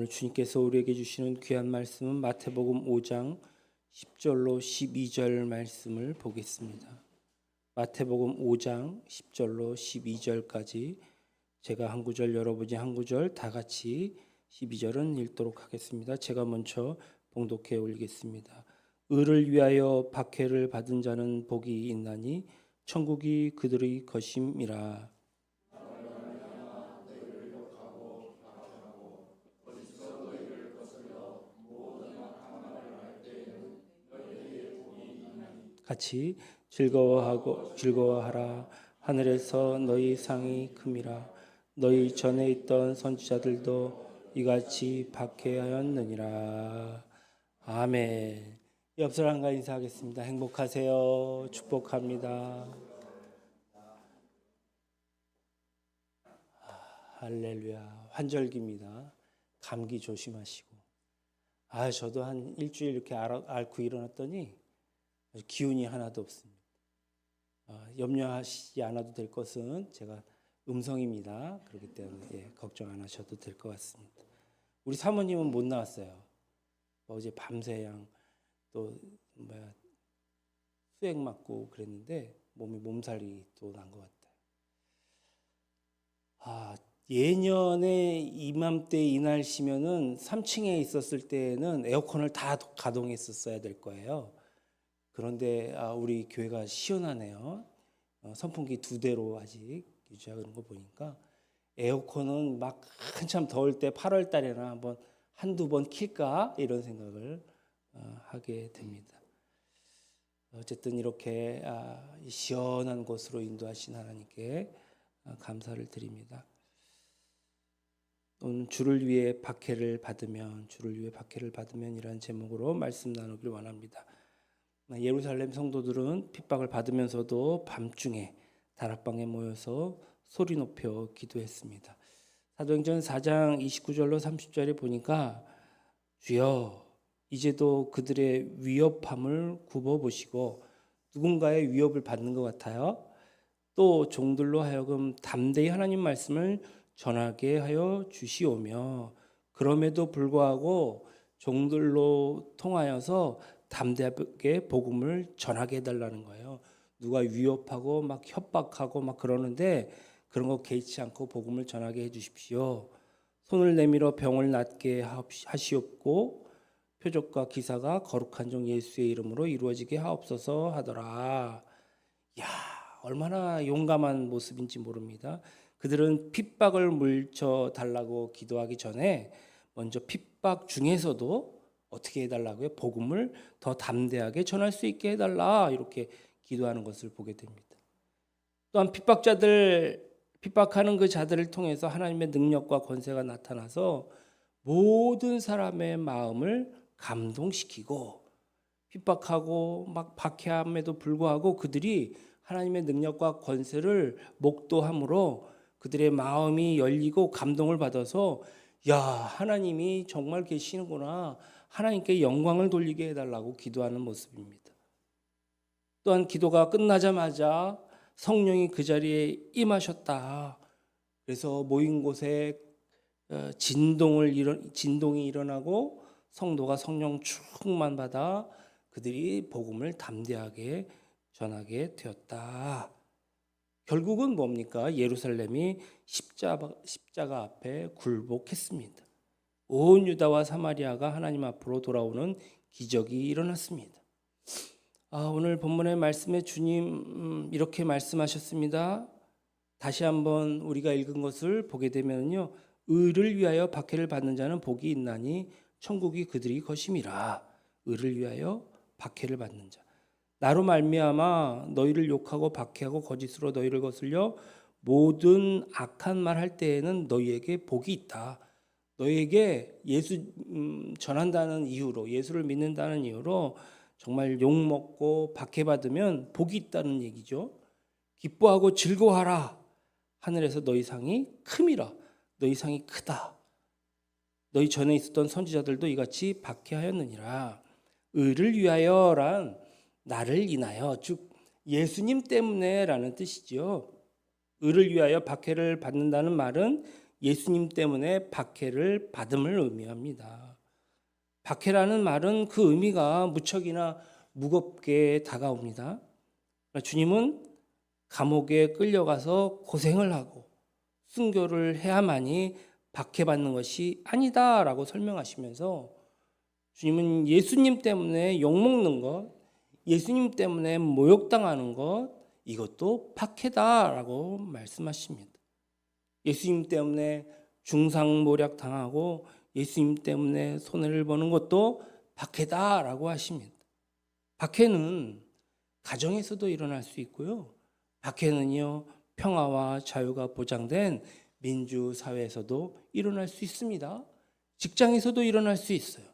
오늘 주님께서 우리에게 주시는 귀한 말씀은 마태복음 5장 10절로 12절 말씀을 보겠습니다. 마태복음 5장 10절로 12절까지 제가 한 구절, 여러분이 한 구절 다 같이 12절은 읽도록 하겠습니다. 제가 먼저 봉독해 올리겠습니다. 의를 위하여 박해를 받은 자는 복이 있나니 천국이 그들의 것임이라. 같이 즐거워하라. 하늘에서 너희 상이 큼이라. 너희 전에 있던 선지자들도 이같이 박해하였느니라. 아멘. 옆 사람과 인사하겠습니다. 행복하세요. 축복합니다. 할렐루야. 환절기입니다. 감기 조심하시고. 저도 한 일주일 이렇게 앓고 일어났더니 기운이 하나도 없습니다. 염려하시지 않아도 될 것은 제가 음성입니다. 그렇기 때문에 걱정 안 하셔도 될 것 같습니다. 우리 사모님은 못 나왔어요. 어제 밤새 또 수액 맞고 그랬는데 몸살이 또 난 것 같아요. 예년에 이맘때 이 날씨면은 3층에 있었을 때는 에어컨을 다 가동했었어야 될 거예요. 그런데 우리 교회가 시원하네요. 선풍기 2대로 아직 유지하는 거 보니까 에어컨은 막 한참 더울 때 8월 달에나 한두 번 킬까 이런 생각을 하게 됩니다. 어쨌든 이렇게 시원한 곳으로 인도하신 하나님께 감사를 드립니다. 오늘 주를 위해 박해를 받으면 이라는 제목으로 말씀 나누길 원합니다. 예루살렘 성도들은 핍박을 받으면서도 밤중에 다락방에 모여서 소리 높여 기도했습니다. 사도행전 4장 29절로 30절에 보니까 주여 이제도 그들의 위협함을 굽어보시고 누군가의 위협을 받는 것 같아요. 또 종들로 하여금 담대히 하나님 말씀을 전하게 하여 주시오며 그럼에도 불구하고 종들로 통하여서 담대하게 복음을 전하게 해달라는 거예요. 누가 위협하고 협박하고 그러는데 그런 거 개의치 않고 복음을 전하게 해주십시오. 손을 내밀어 병을 낫게 하시옵고 표적과 기사가 거룩한 종 예수의 이름으로 이루어지게 하옵소서 하더라. 얼마나 용감한 모습인지 모릅니다. 그들은 핍박을 물쳐달라고 기도하기 전에 먼저 핍박 중에서도 어떻게 해달라고요? 복음을 더 담대하게 전할 수 있게 해달라 이렇게 기도하는 것을 보게 됩니다. 또한 핍박하는 그 자들을 통해서 하나님의 능력과 권세가 나타나서 모든 사람의 마음을 감동시키고 핍박하고 박해함에도 불구하고 그들이 하나님의 능력과 권세를 목도함으로 그들의 마음이 열리고 감동을 받아서 하나님이 정말 계시는구나. 하나님께 영광을 돌리게 해달라고 기도하는 모습입니다. 또한 기도가 끝나자마자 성령이 그 자리에 임하셨다. 그래서 모인 곳에 진동이 일어나고 성도가 성령 충만 받아 그들이 복음을 담대하게 전하게 되었다. 결국은 뭡니까? 예루살렘이 십자가 앞에 굴복했습니다. 온 유다와 사마리아가 하나님 앞으로 돌아오는 기적이 일어났습니다. 오늘 본문의 말씀에 주님 이렇게 말씀하셨습니다. 다시 한번 우리가 읽은 것을 보게 되면요, 의를 위하여 박해를 받는 자는 복이 있나니 천국이 그들이 것임이라. 의를 위하여 박해를 받는 자. 나로 말미암아 너희를 욕하고 박해하고 거짓으로 너희를 거슬려 모든 악한 말 할 때에는 너희에게 복이 있다. 너희에게 예수 전한다는 이유로, 예수를 믿는다는 이유로 정말 욕먹고 박해받으면 복이 있다는 얘기죠. 기뻐하고 즐거워하라. 하늘에서 너희 상이 큼이라. 너희 상이 크다. 너희 전에 있었던 선지자들도 이같이 박해하였느니라. 의를 위하여란 나를 인하여, 즉 예수님 때문에 라는 뜻이죠. 의를 위하여 박해를 받는다는 말은 예수님 때문에 박해를 받음을 의미합니다. 박해라는 말은 그 의미가 무척이나 무겁게 다가옵니다. 주님은 감옥에 끌려가서 고생을 하고 순교를 해야만이 박해받는 것이 아니다라고 설명하시면서 주님은 예수님 때문에 욕먹는 것, 예수님 때문에 모욕당하는 것, 이것도 박해다라고 말씀하십니다. 예수님 때문에 중상모략 당하고 예수님 때문에 손해를 보는 것도 박해다라고 하십니다. 박해는 가정에서도 일어날 수 있고요. 박해는요, 평화와 자유가 보장된 민주사회에서도 일어날 수 있습니다. 직장에서도 일어날 수 있어요.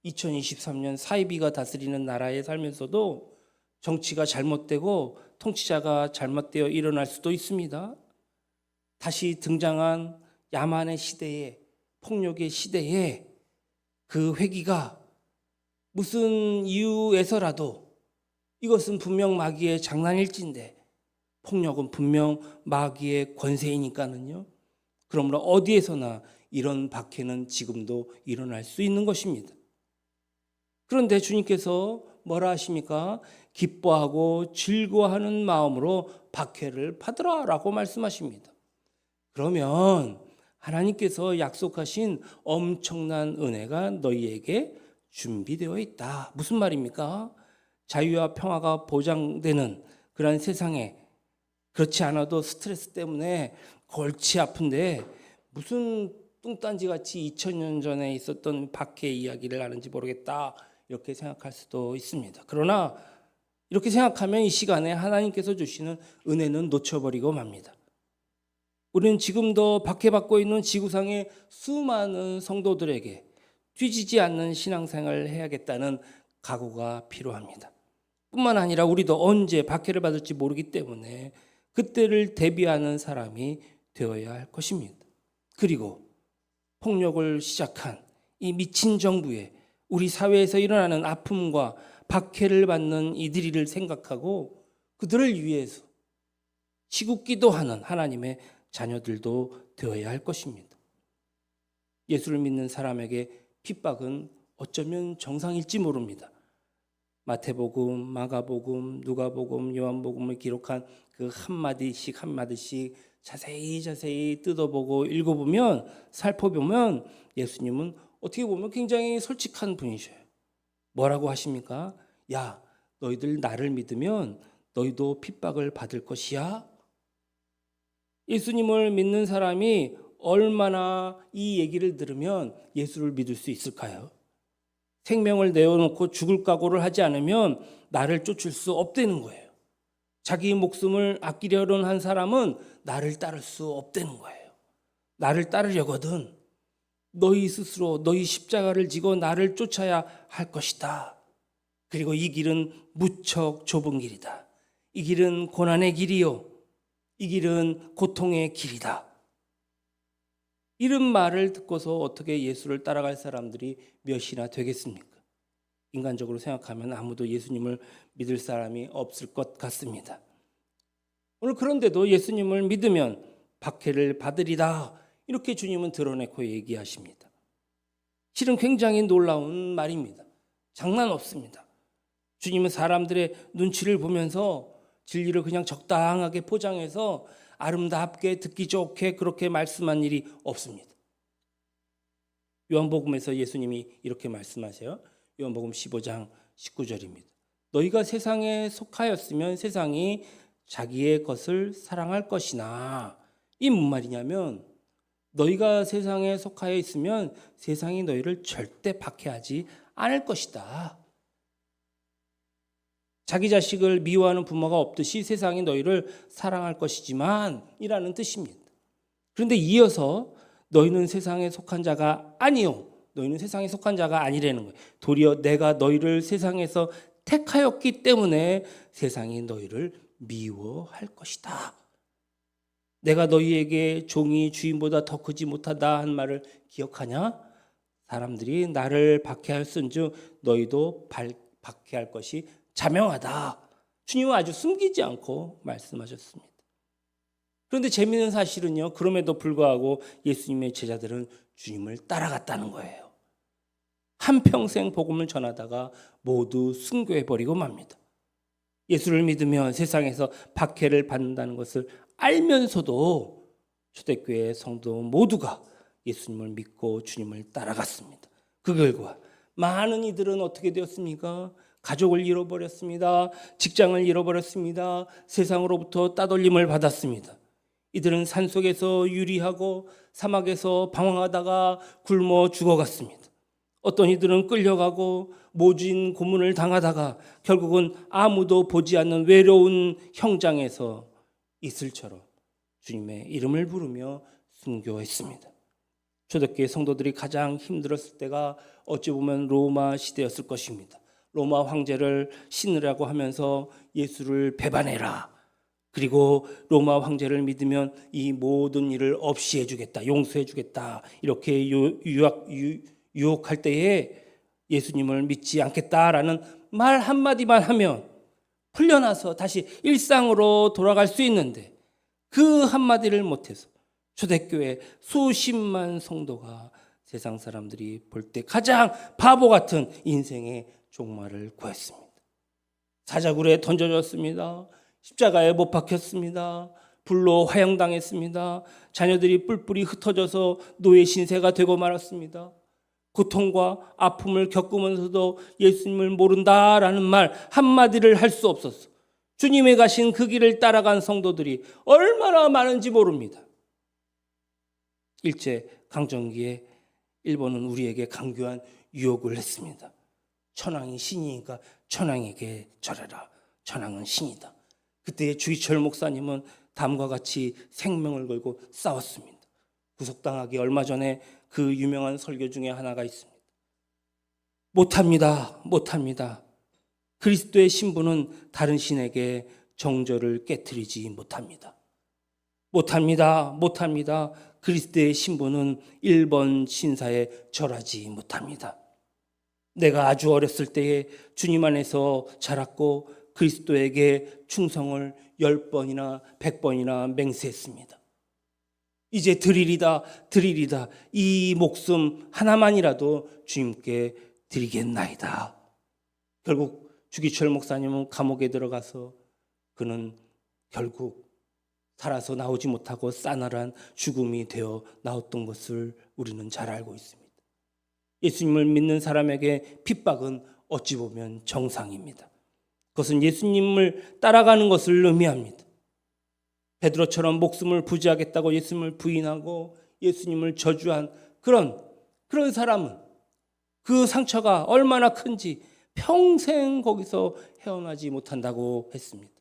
2023년 사이비가 다스리는 나라에 살면서도 정치가 잘못되고 통치자가 잘못되어 일어날 수도 있습니다. 다시 등장한 야만의 시대에, 폭력의 시대에 그 회기가 무슨 이유에서라도 이것은 분명 마귀의 장난일진데 폭력은 분명 마귀의 권세이니까는요. 그러므로 어디에서나 이런 박해는 지금도 일어날 수 있는 것입니다. 그런데 주님께서 뭐라 하십니까? 기뻐하고 즐거워하는 마음으로 박해를 받으라라고 말씀하십니다. 그러면 하나님께서 약속하신 엄청난 은혜가 너희에게 준비되어 있다. 무슨 말입니까? 자유와 평화가 보장되는 그런 세상에 그렇지 않아도 스트레스 때문에 골치 아픈데 무슨 뚱딴지같이 2000년 전에 있었던 박해 이야기를 하는지 모르겠다. 이렇게 생각할 수도 있습니다. 그러나 이렇게 생각하면 이 시간에 하나님께서 주시는 은혜는 놓쳐버리고 맙니다. 우리는 지금도 박해받고 있는 지구상의 수많은 성도들에게 뒤지지 않는 신앙생활을 해야겠다는 각오가 필요합니다. 뿐만 아니라 우리도 언제 박해를 받을지 모르기 때문에 그때를 대비하는 사람이 되어야 할 것입니다. 그리고 폭력을 시작한 이 미친 정부에 우리 사회에서 일어나는 아픔과 박해를 받는 이들을 생각하고 그들을 위해서 시국기도하는 하나님의 자녀들도 되어야 할 것입니다. 예수를 믿는 사람에게 핍박은 어쩌면 정상일지 모릅니다. 마태복음, 마가복음, 누가복음, 요한복음을 기록한 그 한마디씩 한마디씩 자세히 뜯어보고 읽어보면 살펴보면 예수님은 어떻게 보면 굉장히 솔직한 분이셔요. 뭐라고 하십니까? 야, 너희들 나를 믿으면 너희도 핍박을 받을 것이야. 예수님을 믿는 사람이 얼마나 이 얘기를 들으면 예수를 믿을 수 있을까요? 생명을 내어놓고 죽을 각오를 하지 않으면 나를 쫓을 수 없다는 거예요. 자기 목숨을 아끼려는 한 사람은 나를 따를 수 없다는 거예요. 나를 따르려거든 너희 스스로 너희 십자가를 지고 나를 쫓아야 할 것이다. 그리고 이 길은 무척 좁은 길이다. 이 길은 고난의 길이요. 이 길은 고통의 길이다. 이런 말을 듣고서 어떻게 예수를 따라갈 사람들이 몇이나 되겠습니까? 인간적으로 생각하면 아무도 예수님을 믿을 사람이 없을 것 같습니다. 오늘 그런데도 예수님을 믿으면 박해를 받으리다. 이렇게 주님은 드러내고 얘기하십니다. 실은 굉장히 놀라운 말입니다. 장난 없습니다. 주님은 사람들의 눈치를 보면서 진리를 그냥 적당하게 포장해서 아름답게 듣기 좋게 그렇게 말씀한 일이 없습니다. 요한복음에서 예수님이 이렇게 말씀하세요. 요한복음 15장 19절입니다. 너희가 세상에 속하였으면 세상이 자기의 것을 사랑할 것이나, 이 무슨 말이냐면 너희가 세상에 속하여 있으면 세상이 너희를 절대 박해하지 않을 것이다. 자기 자식을 미워하는 부모가 없듯이 세상이 너희를 사랑할 것이지만 이라는 뜻입니다. 그런데 이어서 너희는 세상에 속한 자가 아니요. 너희는 세상에 속한 자가 아니라는 거예요. 도리어 내가 너희를 세상에서 택하였기 때문에 세상이 너희를 미워할 것이다. 내가 너희에게 종이 주인보다 더 크지 못하다 한 말을 기억하냐? 사람들이 나를 박해할순즉 너희도 박해할 것이 자명하다. 주님은 아주 숨기지 않고 말씀하셨습니다. 그런데 재미있는 사실은요, 그럼에도 불구하고 예수님의 제자들은 주님을 따라갔다는 거예요. 한평생 복음을 전하다가 모두 순교해버리고 맙니다. 예수를 믿으면 세상에서 박해를 받는다는 것을 알면서도 초대교회 성도 모두가 예수님을 믿고 주님을 따라갔습니다. 그 결과 많은 이들은 어떻게 되었습니까? 가족을 잃어버렸습니다. 직장을 잃어버렸습니다. 세상으로부터 따돌림을 받았습니다. 이들은 산속에서 유리하고 사막에서 방황하다가 굶어 죽어갔습니다. 어떤 이들은 끌려가고 모진 고문을 당하다가 결국은 아무도 보지 않는 외로운 형장에서 이슬처럼 주님의 이름을 부르며 순교했습니다. 초대교회 성도들이 가장 힘들었을 때가 어찌 보면 로마 시대였을 것입니다. 로마 황제를 신으라고 하면서 예수를 배반해라. 그리고 로마 황제를 믿으면 이 모든 일을 없이 해주겠다, 용서해주겠다, 이렇게 유혹할 때에 예수님을 믿지 않겠다라는 말 한마디만 하면 풀려나서 다시 일상으로 돌아갈 수 있는데, 그 한마디를 못해서 초대교회 수십만 성도가 세상 사람들이 볼 때 가장 바보 같은 인생의 종말을 구했습니다. 사자굴에 던져졌습니다. 십자가에 못 박혔습니다. 불로 화형당했습니다. 자녀들이 뿔뿔이 흩어져서 노예 신세가 되고 말았습니다. 고통과 아픔을 겪으면서도 예수님을 모른다라는 말 한마디를 할 수 없었어. 주님의 가신 그 길을 따라간 성도들이 얼마나 많은지 모릅니다. 일제 강점기에 일본은 우리에게 강교한 유혹을 했습니다. 천황이 신이니까 천황에게 절해라. 천황은 신이다. 그때 주기철 목사님은 다음과 같이 생명을 걸고 싸웠습니다. 구속당하기 얼마 전에 그 유명한 설교 중에 하나가 있습니다. 못합니다. 그리스도의 신부는 다른 신에게 정절을 깨트리지 못합니다. 못합니다. 그리스도의 신부는 일본 신사에 절하지 못합니다. 내가 아주 어렸을 때에 주님 안에서 자랐고 그리스도에게 충성을 10번이나 100번이나 맹세했습니다. 이제 드리리다. 이 목숨 하나만이라도 주님께 드리겠나이다. 결국 주기철 목사님은 감옥에 들어가서 그는 결국 살아서 나오지 못하고 싸늘한 죽음이 되어 나왔던 것을 우리는 잘 알고 있습니다. 예수님을 믿는 사람에게 핍박은 어찌 보면 정상입니다. 그것은 예수님을 따라가는 것을 의미합니다. 베드로처럼 목숨을 부지하겠다고 예수님을 부인하고 예수님을 저주한 그런 사람은 그 상처가 얼마나 큰지 평생 거기서 헤어나지 못한다고 했습니다.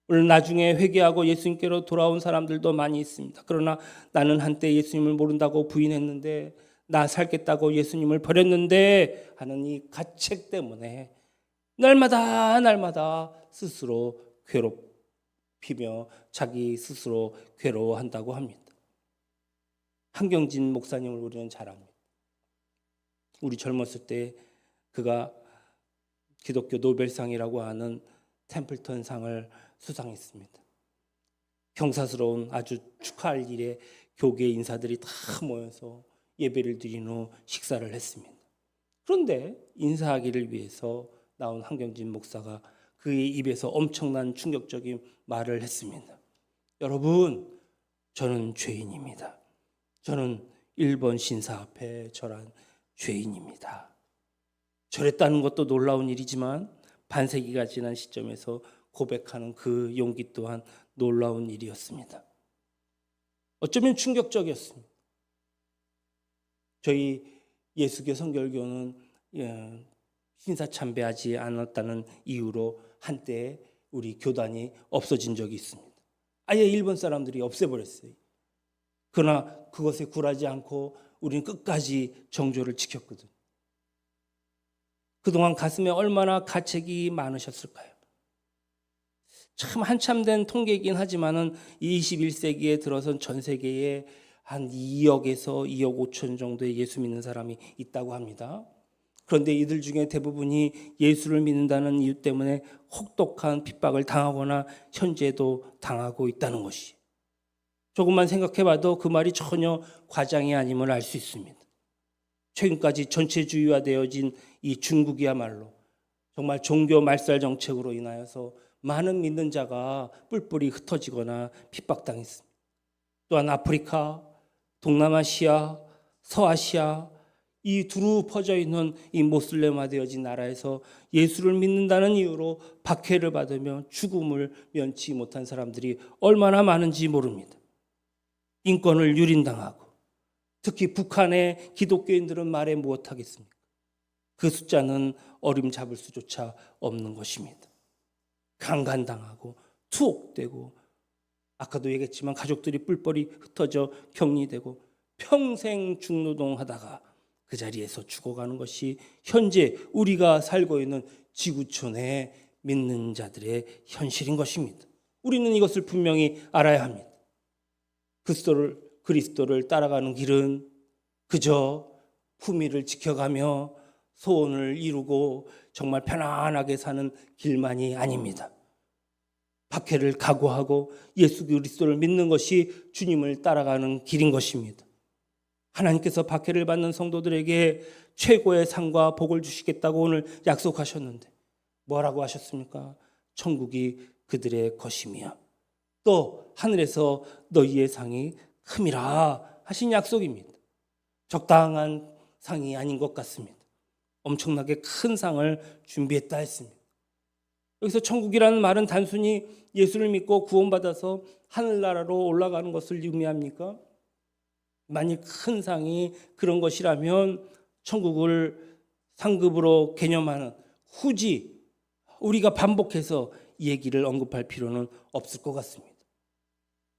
물론 나중에 회개하고 예수님께로 돌아온 사람들도 많이 있습니다. 그러나 나는 한때 예수님을 모른다고 부인했는데, 나 살겠다고 예수님을 버렸는데 하는 이 가책 때문에 날마다 스스로 괴롭히며 자기 스스로 괴로워한다고 합니다. 한경진 목사님을 우리는 잘 압니다. 우리 젊었을 때 그가 기독교 노벨상이라고 하는 템플턴 상을 수상했습니다. 경사스러운 아주 축하할 일에 교계 인사들이 다 모여서 예배를 드린 후 식사를 했습니다. 그런데 인사하기를 위해서 나온 한경진 목사가 그의 입에서 엄청난 충격적인 말을 했습니다. 여러분, 저는 죄인입니다. 저는 일본 신사 앞에 절한 죄인입니다. 절했다는 것도 놀라운 일이지만 반세기가 지난 시점에서 고백하는 그 용기 또한 놀라운 일이었습니다. 어쩌면 충격적이었습니다. 저희 예수교 성결교는 신사참배하지 않았다는 이유로 한때 우리 교단이 없어진 적이 있습니다. 아예 일본 사람들이 없애버렸어요. 그러나 그것에 굴하지 않고 우리는 끝까지 정조를 지켰거든. 그동안 가슴에 얼마나 가책이 많으셨을까요? 참 한참 된 통계이긴 하지만은 21세기에 들어선 전 세계에 한 2억에서 2억 5천 정도의 예수 믿는 사람이 있다고 합니다. 그런데 이들 중에 대부분이 예수를 믿는다는 이유 때문에 혹독한 핍박을 당하거나 현재도 당하고 있다는 것이. 조금만 생각해봐도 그 말이 전혀 과장이 아님을 알 수 있습니다. 최근까지 전체주의화되어진 이 중국이야말로 정말 종교 말살 정책으로 인하여서 많은 믿는 자가 뿔뿔이 흩어지거나 핍박당했습니다. 또한 아프리카, 동남아시아, 서아시아 이 두루 퍼져 있는 이 모슬렘화되어진 나라에서 예수를 믿는다는 이유로 박해를 받으며 죽음을 면치 못한 사람들이 얼마나 많은지 모릅니다. 인권을 유린당하고 특히 북한의 기독교인들은 말해 무엇하겠습니까? 그 숫자는 어림잡을 수조차 없는 것입니다. 강간당하고 투옥되고 아까도 얘기했지만 가족들이 뿔뿔이 흩어져 격리되고 평생 중노동하다가 그 자리에서 죽어가는 것이 현재 우리가 살고 있는 지구촌의 믿는 자들의 현실인 것입니다. 우리는 이것을 분명히 알아야 합니다. 그리스도를 따라가는 길은 그저 품위를 지켜가며 소원을 이루고 정말 편안하게 사는 길만이 아닙니다. 박해를 각오하고 예수 그리스도를 믿는 것이 주님을 따라가는 길인 것입니다. 하나님께서 박해를 받는 성도들에게 최고의 상과 복을 주시겠다고 오늘 약속하셨는데 뭐라고 하셨습니까? 천국이 그들의 것이며 또 하늘에서 너희의 상이 큼이라 하신 약속입니다. 적당한 상이 아닌 것 같습니다. 엄청나게 큰 상을 준비했다 했습니다. 여기서 천국이라는 말은 단순히 예수를 믿고 구원받아서 하늘나라로 올라가는 것을 의미합니까? 만일 큰 상이 그런 것이라면 천국을 상급으로 개념하는 후지 우리가 반복해서 이 얘기를 언급할 필요는 없을 것 같습니다.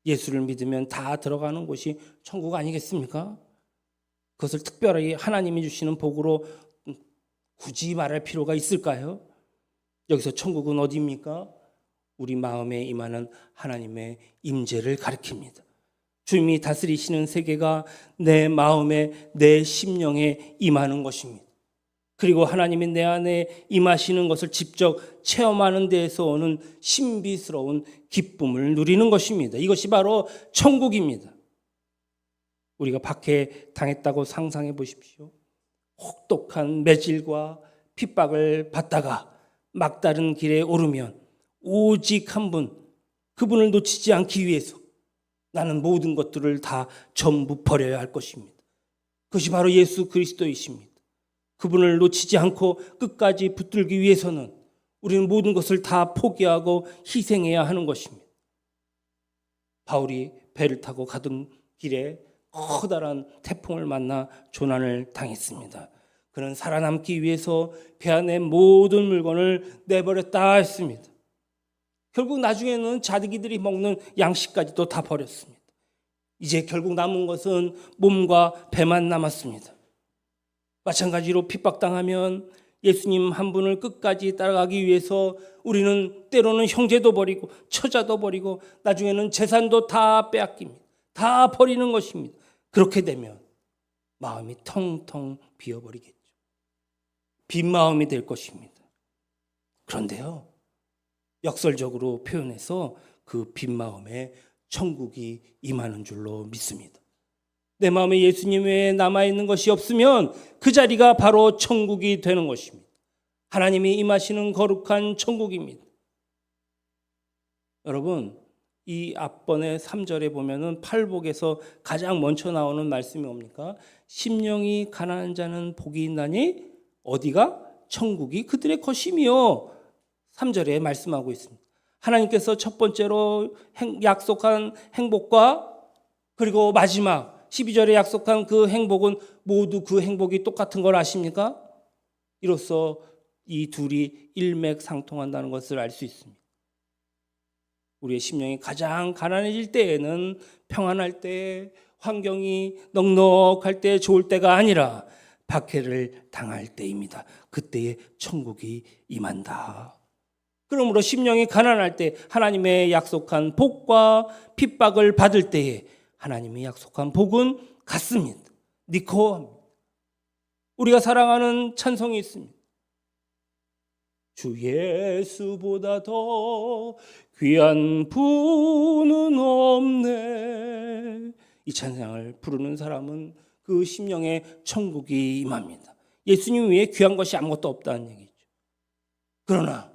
예수를 믿으면 다 들어가는 곳이 천국 아니겠습니까? 그것을 특별히 하나님이 주시는 복으로 굳이 말할 필요가 있을까요? 여기서 천국은 어디입니까? 우리 마음에 임하는 하나님의 임재를 가리킵니다. 주님이 다스리시는 세계가 내 마음에 내 심령에 임하는 것입니다. 그리고 하나님이 내 안에 임하시는 것을 직접 체험하는 데에서 오는 신비스러운 기쁨을 누리는 것입니다. 이것이 바로 천국입니다. 우리가 박해 당했다고 상상해 보십시오. 혹독한 매질과 핍박을 받다가 막다른 길에 오르면 오직 한 분, 그분을 놓치지 않기 위해서 나는 모든 것들을 다 전부 버려야 할 것입니다. 그것이 바로 예수 그리스도이십니다. 그분을 놓치지 않고 끝까지 붙들기 위해서는 우리는 모든 것을 다 포기하고 희생해야 하는 것입니다. 바울이 배를 타고 가던 길에 커다란 태풍을 만나 조난을 당했습니다. 그는 살아남기 위해서 배 안에 모든 물건을 내버렸다 했습니다. 결국 나중에는 자기들이 먹는 양식까지도 다 버렸습니다. 이제 결국 남은 것은 몸과 배만 남았습니다. 마찬가지로 핍박당하면 예수님 한 분을 끝까지 따라가기 위해서 우리는 때로는 형제도 버리고 처자도 버리고 나중에는 재산도 다 빼앗깁니다. 다 버리는 것입니다. 그렇게 되면 마음이 텅텅 비어버리겠죠. 빈 마음이 될 것입니다. 그런데요, 역설적으로 표현해서 그 빈 마음에 천국이 임하는 줄로 믿습니다. 내 마음에 예수님 외에 남아있는 것이 없으면 그 자리가 바로 천국이 되는 것입니다. 하나님이 임하시는 거룩한 천국입니다. 여러분, 이 앞번에 3절에 보면은 팔복에서 가장 먼저 나오는 말씀이 뭡니까? 심령이 가난한 자는 복이 있나니 어디가? 천국이 그들의 것이며 3절에 말씀하고 있습니다. 하나님께서 첫 번째로 약속한 행복과 그리고 마지막 12절에 약속한 그 행복은 모두 그 행복이 똑같은 걸 아십니까? 이로써 이 둘이 일맥상통한다는 것을 알 수 있습니다. 우리의 심령이 가장 가난해질 때에는 평안할 때, 환경이 넉넉할 때, 좋을 때가 아니라 박해를 당할 때입니다. 그때에 천국이 임한다. 그러므로 심령이 가난할 때 하나님의 약속한 복과 핍박을 받을 때에 하나님의 약속한 복은 같습니다. 니코합니다. 우리가 사랑하는 찬송이 있습니다. 주 예수보다 더 귀한 분은 없네. 이 찬양을 부르는 사람은 그 심령에 천국이 임합니다. 예수님 외에 귀한 것이 아무것도 없다는 얘기죠. 그러나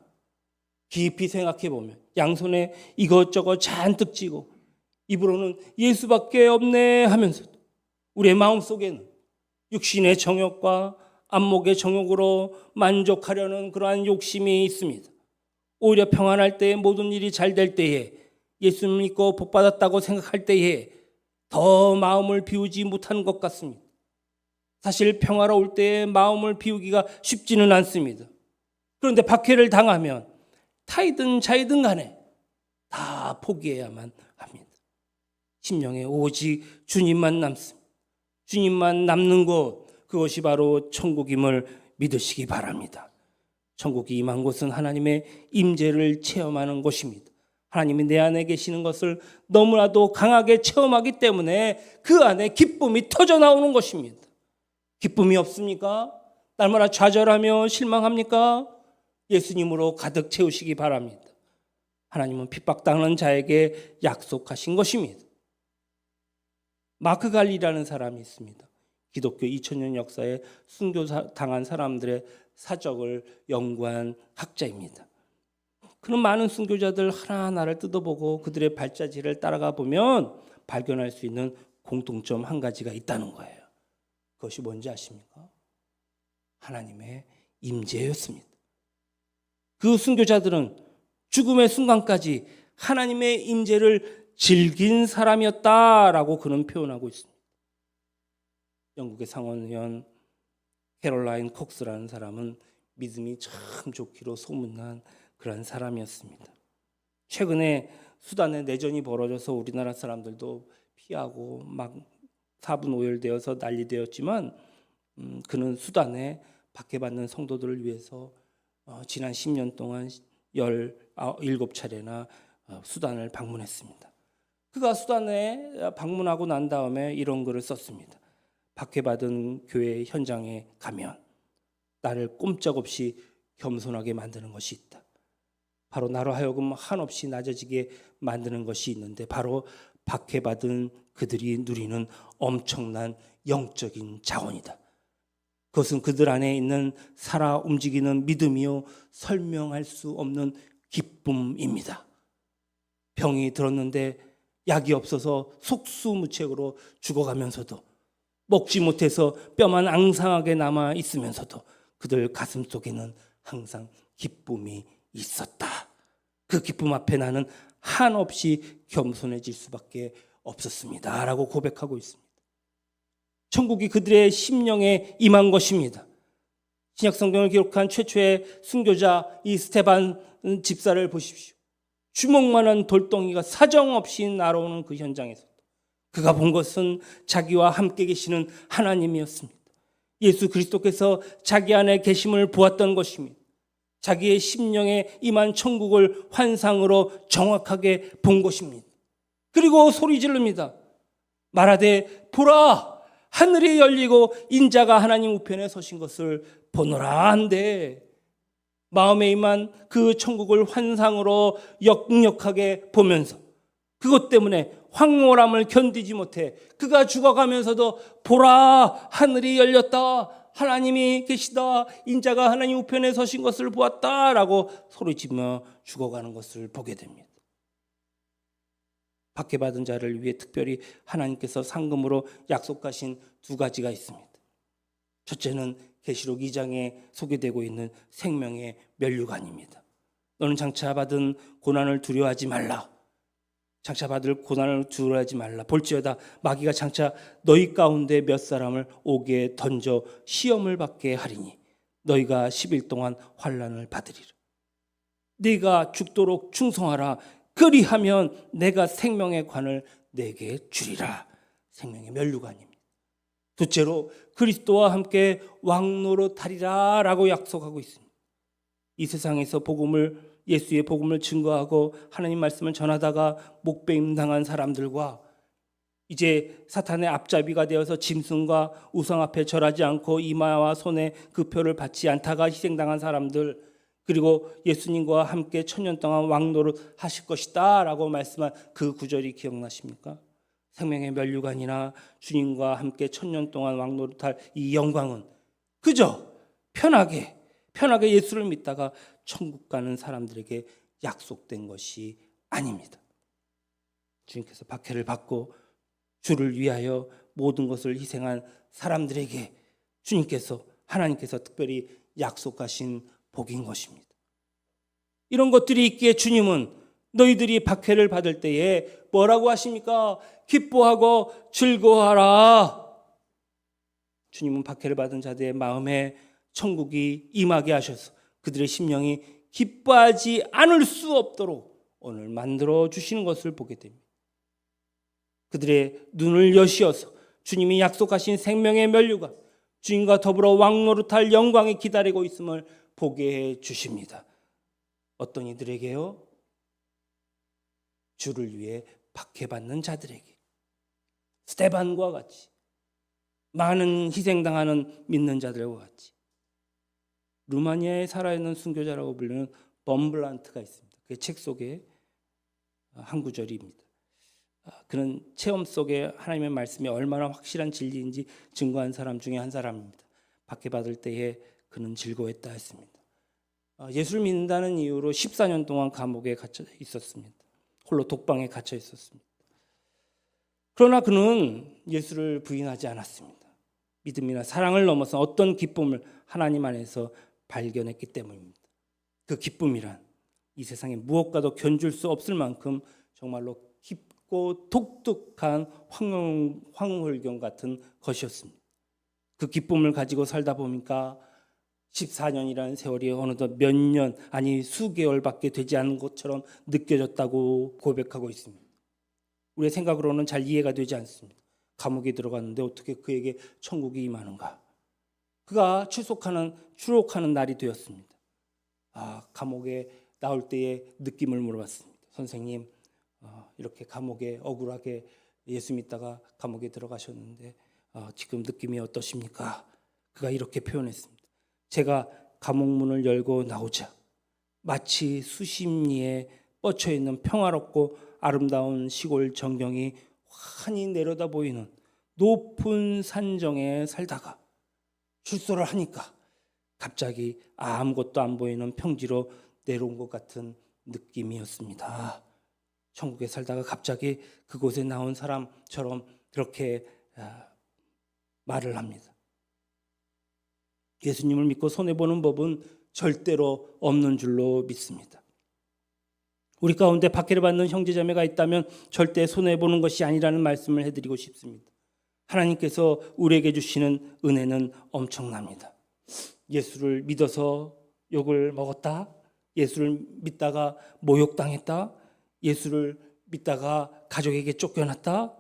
깊이 생각해 보면 양손에 이것저것 잔뜩 쥐고 입으로는 예수밖에 없네 하면서도 우리의 마음속에는 육신의 정욕과 안목의 정욕으로 만족하려는 그러한 욕심이 있습니다. 오히려 평안할 때에 모든 일이 잘 될 때에 예수 믿고 복받았다고 생각할 때에 더 마음을 비우지 못하는 것 같습니다. 사실 평화로울 때에 마음을 비우기가 쉽지는 않습니다. 그런데 박해를 당하면 타이든 자이든 간에 다 포기해야만 합니다. 심령에 오직 주님만 남습니다. 주님만 남는 곳, 그것이 바로 천국임을 믿으시기 바랍니다. 천국이 임한 곳은 하나님의 임재를 체험하는 곳입니다. 하나님이 내 안에 계시는 것을 너무나도 강하게 체험하기 때문에 그 안에 기쁨이 터져 나오는 것입니다. 기쁨이 없습니까? 날마다 좌절하며 실망합니까? 예수님으로 가득 채우시기 바랍니다. 하나님은 핍박당하는 자에게 약속하신 것입니다. 마크 갈리라는 사람이 있습니다. 기독교 2000년 역사에 순교당한 사람들의 사적을 연구한 학자입니다. 그는 많은 순교자들 하나하나를 뜯어보고 그들의 발자취를 따라가 보면 발견할 수 있는 공통점 한 가지가 있다는 거예요. 그것이 뭔지 아십니까? 하나님의 임재였습니다. 그 순교자들은 죽음의 순간까지 하나님의 임재를 즐긴 사람이었다라고 그는 표현하고 있습니다. 영국의 상원의원 캐롤라인 콕스라는 사람은 믿음이 참 좋기로 소문난 그런 사람이었습니다. 최근에 수단에 내전이 벌어져서 우리나라 사람들도 피하고 막 사분오열되어서 난리되었지만 그는 수단에 박해받는 성도들을 위해서 지난 10년 동안 17차례나 수단을 방문했습니다. 그가 수단에 방문하고 난 다음에 이런 글을 썼습니다. 박해받은 교회 현장에 가면 나를 꼼짝없이 겸손하게 만드는 것이 있다. 바로 나로 하여금 한없이 낮아지게 만드는 것이 있는데 바로 박해받은 그들이 누리는 엄청난 영적인 자원이다. 그것은 그들 안에 있는 살아 움직이는 믿음이요 설명할 수 없는 기쁨입니다. 병이 들었는데 약이 없어서 속수무책으로 죽어가면서도 먹지 못해서 뼈만 앙상하게 남아 있으면서도 그들 가슴 속에는 항상 기쁨이 있었다. 그 기쁨 앞에 나는 한없이 겸손해질 수밖에 없었습니다. 라고 고백하고 있습니다. 천국이 그들의 심령에 임한 것입니다. 신약성경을 기록한 최초의 순교자 이 스테반 집사를 보십시오. 주먹만한 돌덩이가 사정없이 날아오는 그 현장에서 그가 본 것은 자기와 함께 계시는 하나님이었습니다. 예수 그리스도께서 자기 안에 계심을 보았던 것입니다. 자기의 심령에 임한 천국을 환상으로 정확하게 본 것입니다. 그리고 소리 지릅니다. 말하되 보라 하늘이 열리고 인자가 하나님 우편에 서신 것을 보노라 한데 마음에 임한 그 천국을 환상으로 역력하게 보면서 그것 때문에 황홀함을 견디지 못해 그가 죽어가면서도 보라 하늘이 열렸다 하나님이 계시다 인자가 하나님 우편에 서신 것을 보았다라고 소리치며 죽어가는 것을 보게 됩니다. 박해받은 자를 위해 특별히 하나님께서 상금으로 약속하신 두 가지가 있습니다. 첫째는 계시록 2장에 소개되고 있는 생명의 면류관입니다. 너는 장차 받은 고난을 두려워하지 말라. 장차 받을 고난을 두려워하지 말라. 볼지어다 마귀가 장차 너희 가운데 몇 사람을 옥에 던져 시험을 받게 하리니 너희가 10일 동안 환난을 받으리라. 네가 죽도록 충성하라. 그리하면 내가 생명의 관을 내게 주리라. 생명의 면류관입니다. 둘째로 그리스도와 함께 왕노릇하리라 라고 약속하고 있습니다. 이 세상에서 예수의 복음을 증거하고 하나님 말씀을 전하다가 목배임 당한 사람들과 이제 사탄의 앞잡이가 되어서 짐승과 우상 앞에 절하지 않고 이마와 손에 그 표를 받지 않다가 희생당한 사람들, 그리고 예수님과 함께 천년 동안 왕노릇 하실 것이다 라고 말씀한 그 구절이 기억나십니까? 생명의 면류관이나 주님과 함께 천년 동안 왕노릇할 이 영광은 그저 편하게 예수를 믿다가 천국 가는 사람들에게 약속된 것이 아닙니다. 주님께서 박해를 받고 주를 위하여 모든 것을 희생한 사람들에게 하나님께서 특별히 약속하신 복인 것입니다. 이런 것들이 있기에 주님은 너희들이 박해를 받을 때에 뭐라고 하십니까? 기뻐하고 즐거워하라. 주님은 박해를 받은 자들의 마음에 천국이 임하게 하셔서 그들의 심령이 기뻐하지 않을 수 없도록 오늘 만들어 주시는 것을 보게 됩니다. 그들의 눈을 여시어서 주님이 약속하신 생명의 면류관, 주님과 더불어 왕노릇할 영광이 기다리고 있음을 보게 해 주십니다. 어떤 이들에게요? 주를 위해 박해받는 자들에게, 스데반과 같이, 많은 희생당하는 믿는 자들과 같이. 루마니아에 살아있는 순교자라고 불리는 범블란트가 있습니다. 그 책 속에 한 구절입니다. 그런 체험 속에 하나님의 말씀이 얼마나 확실한 진리인지 증거한 사람 중에 한 사람입니다. 박해받을 때에 그는 즐거워했다 했습니다. 예수를 믿는다는 이유로 14년 동안 감옥에 갇혀 있었습니다. 홀로 독방에 갇혀 있었습니다. 그러나 그는 예수를 부인하지 않았습니다. 믿음이나 사랑을 넘어서 어떤 기쁨을 하나님 안에서 발견했기 때문입니다. 그 기쁨이란 이 세상에 무엇과도 견줄 수 없을 만큼 정말로 깊고 독특한 황홀경 같은 것이었습니다. 그 기쁨을 가지고 살다 보니까 14년이라는 세월이 어느덧 몇 년, 아니 수개월밖에 되지 않은 것처럼 느껴졌다고 고백하고 있습니다. 우리의 생각으로는 잘 이해가 되지 않습니다. 감옥에 들어갔는데 어떻게 그에게 천국이 임하는가? 그가 추록하는 날이 되었습니다. 감옥에 나올 때의 느낌을 물어봤습니다. 선생님, 이렇게 감옥에 억울하게 예수 믿다가 감옥에 들어가셨는데 지금 느낌이 어떠십니까? 그가 이렇게 표현했습니다. 제가 감옥문을 열고 나오자 마치 수심리에 뻗쳐있는 평화롭고 아름다운 시골 전경이 환히 내려다 보이는 높은 산정에 살다가 출소를 하니까 갑자기 아무것도 안 보이는 평지로 내려온 것 같은 느낌이었습니다. 천국에 살다가 갑자기 그곳에 나온 사람처럼 그렇게 말을 합니다. 예수님을 믿고 손해보는 법은 절대로 없는 줄로 믿습니다. 우리 가운데 박해를 받는 형제자매가 있다면 절대 손해보는 것이 아니라는 말씀을 해드리고 싶습니다. 하나님께서 우리에게 주시는 은혜는 엄청납니다. 예수를 믿어서 욕을 먹었다, 예수를 믿다가 모욕당했다, 예수를 믿다가 가족에게 쫓겨났다,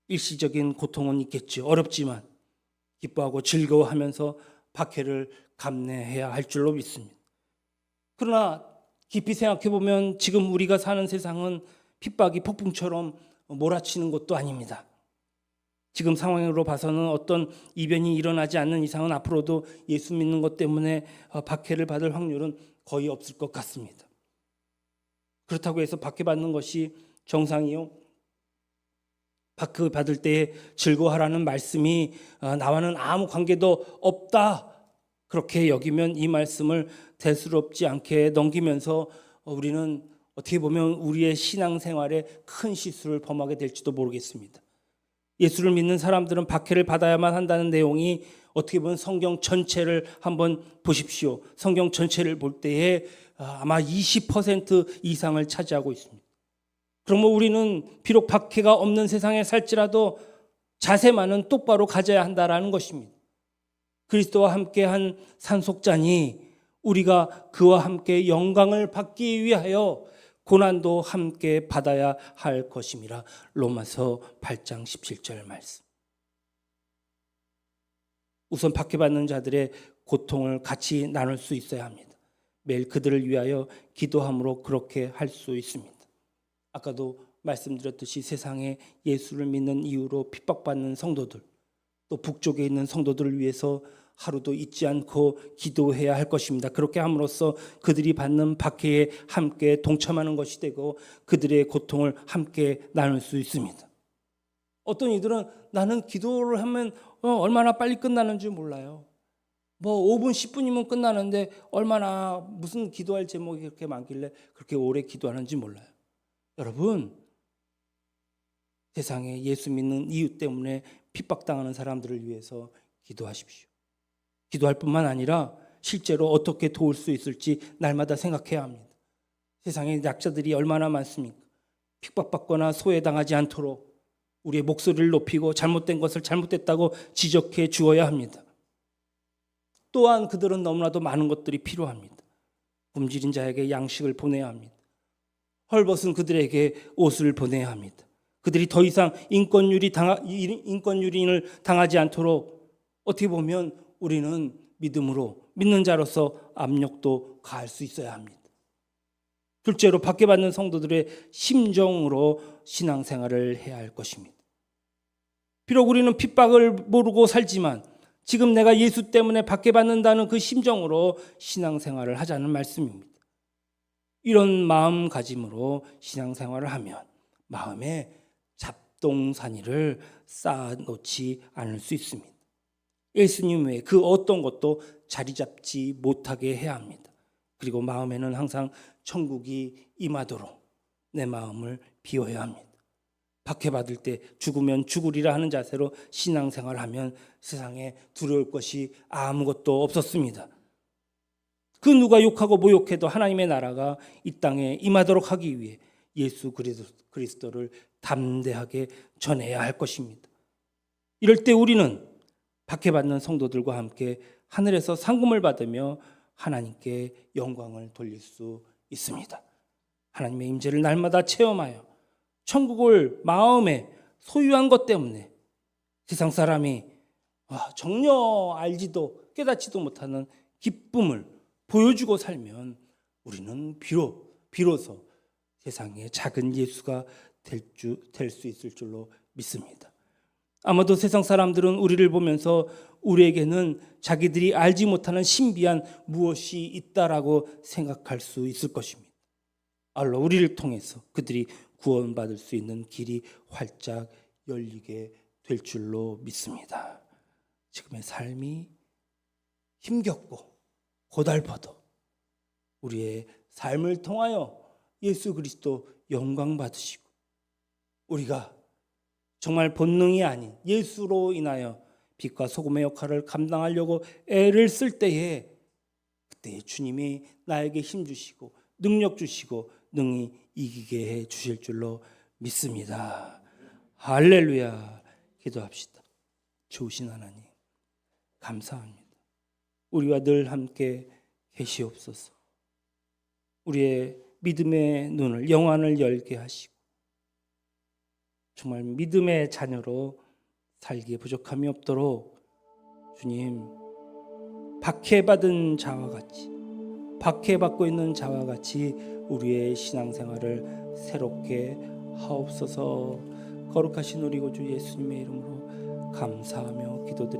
일시적인 고통은 있겠죠. 어렵지만 기뻐하고 즐거워하면서 박해를 감내해야 할 줄로 믿습니다. 그러나 깊이 생각해 보면 지금 우리가 사는 세상은 핍박이 폭풍처럼 몰아치는 것도 아닙니다. 지금 상황으로 봐서는 어떤 이변이 일어나지 않는 이상은 앞으로도 예수 믿는 것 때문에 박해를 받을 확률은 거의 없을 것 같습니다. 그렇다고 해서 박해받는 것이 정상이요? 박해 받을 때에 즐거워하라는 말씀이 나와는 아무 관계도 없다, 그렇게 여기면 이 말씀을 대수롭지 않게 넘기면서 우리는 어떻게 보면 우리의 신앙생활에 큰 실수를 범하게 될지도 모르겠습니다. 예수를 믿는 사람들은 박해를 받아야만 한다는 내용이 어떻게 보면 성경 전체를 한번 보십시오. 성경 전체를 볼 때에 아마 20% 이상을 차지하고 있습니다. 그러면 우리는 비록 박해가 없는 세상에 살지라도 자세만은 똑바로 가져야 한다라는 것입니다. 그리스도와 함께한 산속자니 우리가 그와 함께 영광을 받기 위하여 고난도 함께 받아야 할 것임이라. 로마서 8장 17절 말씀. 우선 박해받는 자들의 고통을 같이 나눌 수 있어야 합니다. 매일 그들을 위하여 기도함으로 그렇게 할 수 있습니다. 아까도 말씀드렸듯이 세상에 예수를 믿는 이유로 핍박받는 성도들, 또 북쪽에 있는 성도들을 위해서 하루도 잊지 않고 기도해야 할 것입니다. 그렇게 함으로써 그들이 받는 박해에 함께 동참하는 것이 되고 그들의 고통을 함께 나눌 수 있습니다. 어떤 이들은 나는 기도를 하면 얼마나 빨리 끝나는 줄 몰라요. 뭐 5분, 10분이면 끝나는데 얼마나 무슨 기도할 제목이 그렇게 많길래 그렇게 오래 기도하는지 몰라요. 여러분, 세상에 예수 믿는 이유 때문에 핍박당하는 사람들을 위해서 기도하십시오. 기도할 뿐만 아니라 실제로 어떻게 도울 수 있을지 날마다 생각해야 합니다. 세상에 약자들이 얼마나 많습니까? 핍박받거나 소외당하지 않도록 우리의 목소리를 높이고 잘못된 것을 잘못됐다고 지적해 주어야 합니다. 또한 그들은 너무나도 많은 것들이 필요합니다. 굶주린 자에게 양식을 보내야 합니다. 헐벗은 그들에게 옷을 보내야 합니다. 그들이 더 이상 인권유린을 당하지 않도록 어떻게 보면 우리는 믿음으로 믿는 자로서 압력도 가할 수 있어야 합니다. 둘째로 박해받는 성도들의 심정으로 신앙생활을 해야 할 것입니다. 비록 우리는 핍박을 모르고 살지만 지금 내가 예수 때문에 박해받는다는 그 심정으로 신앙생활을 하자는 말씀입니다. 이런 마음가짐으로 신앙생활을 하면 마음에 잡동사니를 쌓아놓지 않을 수 있습니다. 예수님 외에 그 어떤 것도 자리 잡지 못하게 해야 합니다. 그리고 마음에는 항상 천국이 임하도록 내 마음을 비워야 합니다. 박해받을 때 죽으면 죽으리라 하는 자세로 신앙생활을 하면 세상에 두려울 것이 아무것도 없었습니다. 그 누가 욕하고 모욕해도 하나님의 나라가 이 땅에 임하도록 하기 위해 예수 그리스도를 담대하게 전해야 할 것입니다. 이럴 때 우리는 박해받는 성도들과 함께 하늘에서 상금을 받으며 하나님께 영광을 돌릴 수 있습니다. 하나님의 임재를 날마다 체험하여 천국을 마음에 소유한 것 때문에 세상 사람이 전혀 알지도 깨닫지도 못하는 기쁨을 보여주고 살면 우리는 비로소 세상에 작은 예수가 될 수 있을 줄로 믿습니다. 아마도 세상 사람들은 우리를 보면서 우리에게는 자기들이 알지 못하는 신비한 무엇이 있다라고 생각할 수 있을 것입니다. 알로 우리를 통해서 그들이 구원받을 수 있는 길이 활짝 열리게 될 줄로 믿습니다. 지금의 삶이 힘겹고 고달퍼도 우리의 삶을 통하여 예수 그리스도 영광 받으시고 우리가 정말 본능이 아닌 예수로 인하여 빛과 소금의 역할을 감당하려고 애를 쓸 때에 그때 주님이 나에게 힘 주시고 능력 주시고 능히 이기게 해 주실 줄로 믿습니다. 할렐루야. 기도합시다. 좋으신 하나님 감사합니다. 우리와 늘 함께 계시옵소서. 우리의 믿음의 눈을 영안을 열게 하시고 정말 믿음의 자녀로 살기에 부족함이 없도록 주님 박해받은 자와 같이 박해받고 있는 자와 같이 우리의 신앙생활을 새롭게 하옵소서. 거룩하신 우리 구주 예수님의 이름으로 감사하며 기도드립니다.